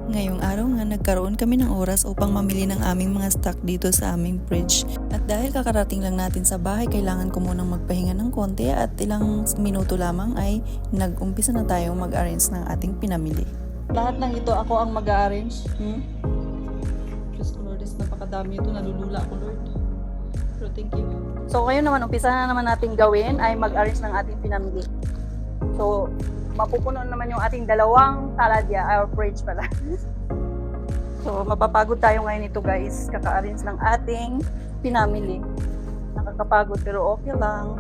Ngayong araw nga nagkaroon kami ng oras upang mamili ng aming mga stock dito sa aming fridge. At dahil kakarating lang natin sa bahay, kailangan ko munang magpahinga ng konti at ilang minuto lamang ay nag-umpisa na tayong mag-arrange ng ating pinamili. Lahat ng ito ako ang mag-arrange. Diyos ko Lord, napakadami ito. Nalulula ako Lord. Pero thank you. So ngayon naman, umpisa na naman natin gawin ay mag-arrange ng ating pinamili. So, mapupuno naman yung ating dalawang taladya, or fridge pala. So, mapapagod tayo ngayon ito guys. Kaka-arrange ng ating pinamili. Nakakapagod pero okay lang.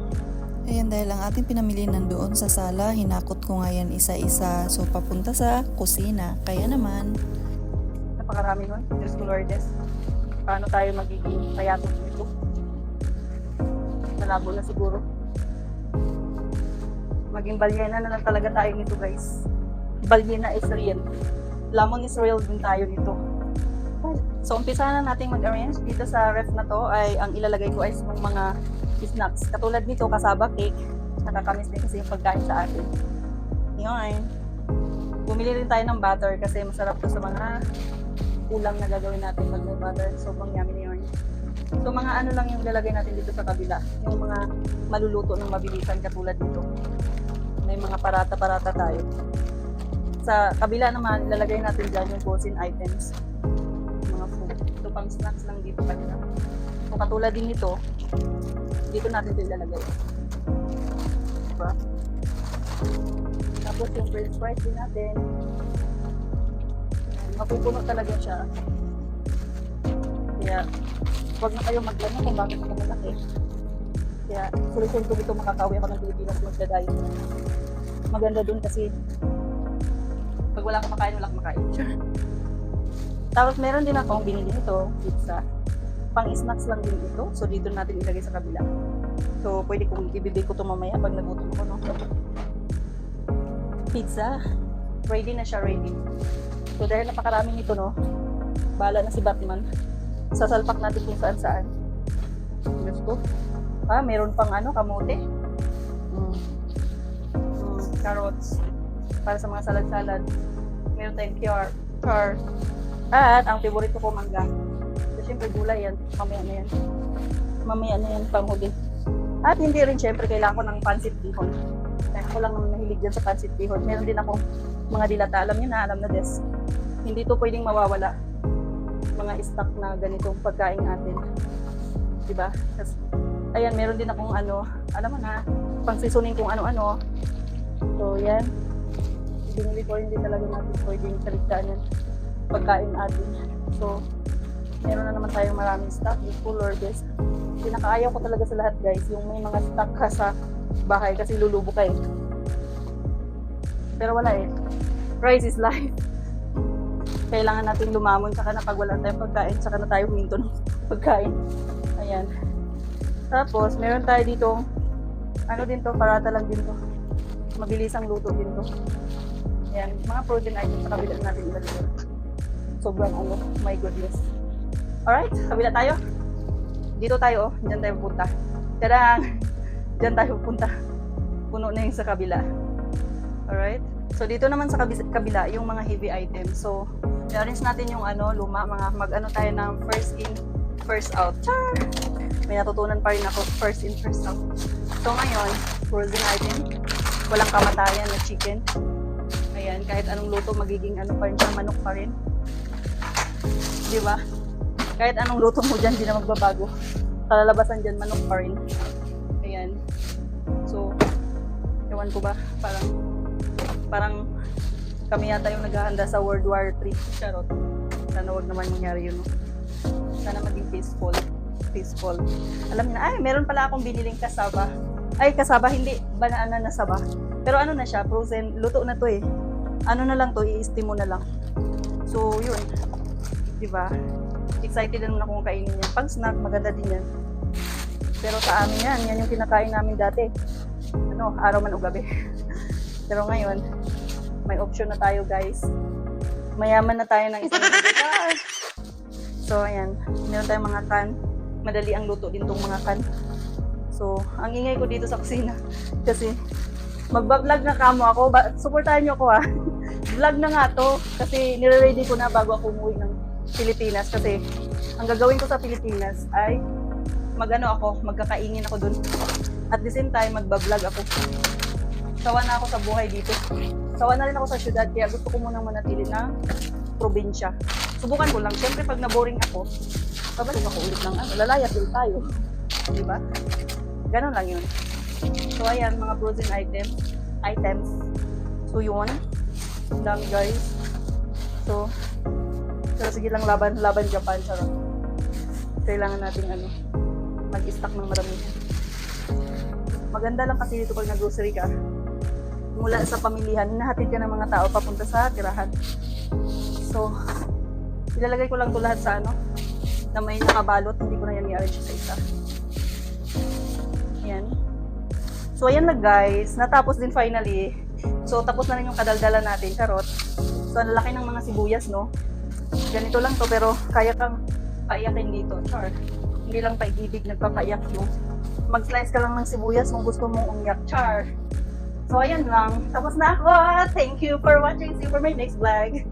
Ayan, dahil ang ating pinamili nandoon sa sala, hinakot ko nga yan isa-isa. So, papunta sa kusina. Kaya naman, Napakarami nun. Diyos ko Lordes. Paano tayo magiging payatot nito? Malabo na siguro. Maging balyena na lang talaga tayo nito guys. Balyena Israel. Lamon Israel din tayo nito. So umpisa na natin mag-arrange. Dito sa ref na to ay ang ilalagay ko ay yung mga snacks. Katulad nito, kasaba cake. Nakakamiss din kasi yung pagkain sa atin. Yun. Bumili rin tayo ng butter kasi masarap to sa mga ulam na gagawin natin pag may butter. So pang yummy yun. So mga ano lang yung lalagay natin dito sa kabila. Yung mga maluluto ng mabilisan katulad nito. May mga parata-parata tayo. Sa kabila naman, ilalagay natin dyan yung frozen items. Mga food. Ito pang snacks lang dito kanina. So katulad din nito, dito natin ito ilalagay. Diba? Tapos yung french fries din natin. Mapupuno talaga siya. Kaya, huwag na kayo magplano kung bakit ako malaki. Kaya, solusyon ko dito makakauwi ako ng Pilipinas magdadayo. Maganda dun kasi pag wala kang makain, wala kang makain. Tapos meron din akong binili nito, pizza. Pang snacks lang din ito. So dito natin ilagay sa kabila. So pwede kong ibibig ko ito mamaya pag nagutom ko, no? Pizza. Ready na siya, ready. So dahil napakarami nito, no? Bahala na si Batman. Sasalpak natin kung saan saan. Diyos ko. Meron pang kamote. Carrots para sa mga salad-salad. Meron tayong char. At ang favorito ko, mangga. So, syempre gulay yan. Mamaya na yan panghuli. At hindi rin syempre kailangan ko ng pancit bihon. Kaya ako lang naman mahilig dyan sa pancit bihon. Meron din ako mga dilata. Alam niyo na, alam na des. Hindi to pwedeng mawawala. Mga stock na ganitong pagkain natin. Diba? Kasi, ayan, meron din akong alam mo na, pang seasoning kung ano-ano. So, yan. Binili ko hindi talaga natin pwedeng saligtaan yan. Pagkain natin. So, meron na naman tayong maraming stock. Full orders. Pinakaayaw ko talaga sa lahat guys. Yung may mga stock ka sa bahay kasi lulubo ka eh. Pero wala eh. Price is life. Kailangan natin lumamon saka na pag wala tayong pagkain saka na tayo huminto ng pagkain. Ayan. Tapos, meron tayo dito din to, parata lang din to. Mabilisang luto din to. Ayan, mga frozen items sa kabila natin ilagay. Sobrang my goodness. Alright, kabila tayo. Dito tayo, dyan tayo pupunta. Tadang! Dyan tayo pupunta. Puno na yung sa kabila. Alright? So, dito naman sa kabila, yung mga heavy items. So, i-arrange natin yung luma, mag tayo ng first in, first out. Char! May natutunan pa rin ako, first in, first out. So, ngayon, frozen item. Walang kamatayan na chicken. Ayan, kahit anong luto, magiging pa rin siya, manok pa rin. Di ba? Kahit anong luto mo dyan, di na magbabago. Kalalabasan dyan, manok pa rin. Ayan. So, ewan ko ba, parang kami yata yung naghahanda sa World War III. Charot. Sana wag naman mangyari yun. Sana maging peaceful. Alam niyo na, meron pala akong biniling kasaba. Kasaba, hindi banana na saba. Pero na siya, frozen, luto na to eh. Na lang to, i-steam mo na lang. So, yun. Diba? Excited na akong kainin yan. Pang snack, maganda din yan. Pero sa amin yan yung kinakain namin dati. Araw man o gabi. Pero ngayon, may option na tayo guys. Mayaman na tayo ng isang So, ayan. Meron tayong mga can. Madali ang luto din tong mga can. So, ang ingay ko dito sa kusina kasi magbablog na kamo ako. Supportahan niyo ako ha. vlog na nga to. Kasi nire-ready ko na bago ako umuwi ng Pilipinas. Kasi ang gagawin ko sa Pilipinas ay magkakaingin ako dun. At the same time, magbablog ako. Sawa na ako sa buhay dito. Sawa na rin ako sa syudad, kaya gusto ko munang manatili ng probinsya. Subukan ko lang. Siyempre, pag naboring ako, babalik ako ulit ng lalayas ulit tayo. Diba? Ganon lang yun. So, ayan, mga frozen items. So, yun. Ang dami, guys. So, sige lang, laban Japan. Charot. Kailangan natin, mag-stock ng maramihan. Maganda lang kasi dito pag nag-grocery ka, mula sa pamilihan, hinahatid ka ng mga tao papunta sa tirahan. So, ilalagay ko lang ito lahat sa na may nakabalot, hindi ko na yan i-arrange sa isa. Ayan. So, ayan na guys, natapos din finally. So, tapos na rin yung kadaldala natin, charot. So, ang laki ng mga sibuyas, no? Ganito lang to, pero kaya kang paiyakin dito, char. Hindi lang pag-ibig nagpapaiyak yung mag-slice ka lang ng sibuyas kung gusto mong umiyak, char. So, ayan lang. Tapos na ako. Thank you for watching. See you for my next vlog.